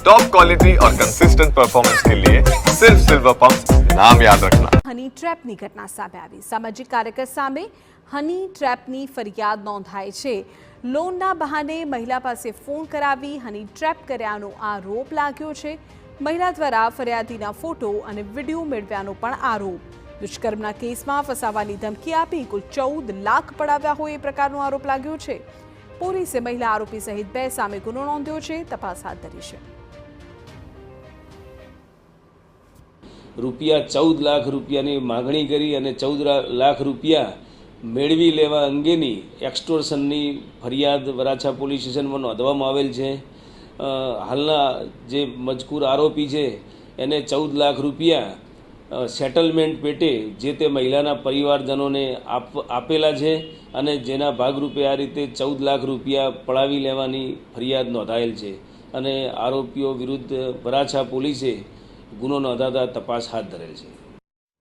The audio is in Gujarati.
टॉप क्वालिटी और कंसिस्टेंट परफॉर्मेंस के लिए सिर्फ सिल्वर पंप नाम याद रखना। હની ટ્રેપની ઘટના સામે આવી। સામાજિક કાર્યકર સામે હની ટ્રેપની ફરિયાદ નોંધાઈ છે। લોનના બહાને મહિલા પાસે ફોન કરાવી હની ટ્રેપ કર્યાનો આરોપ લાગ્યો છે। મહિલા દ્વારા ફરિયાદીના ફોટો અને વિડીયો મેળવ્યાનો પણ આરોપ। દુષ્કર્મના કેસમાં ફસાવાની ધમકી આપી કુલ 14 લાખ પડાવ્યા હોય એ પ્રકારનો આરોપ લાગ્યો છે। પોલીસે મહિલા આરોપી સહિત 2 સામે ગુનો નોંધ્યો છે। તપાસ હાથ ધરી છે। રૂપિયા 14 લાખ રૂપિયાની માગણી કરી અને 14 લાખ રૂપિયા મેળવી લેવા અંગેની એક્સટોર્શનની ફરિયાદ વરાછા પોલીસ સ્ટેશનમાં નોંધવામાં આવેલ છે। હાલના જે મજકૂર આરોપી છે એને 14 લાખ રૂપિયા સેટલમેન્ટ પેટે જે તે મહિલાના પરિવારજનોને આપેલા છે અને જેના ભાગરૂપે આ રીતે 14 લાખ રૂપિયા પડાવી લેવાની ફરિયાદ નોંધાયેલ છે અને આરોપીઓ વિરુદ્ધ વરાછા પોલીસે ગુનો નોંધાતા તપાસ હાથ ધરેલ છે।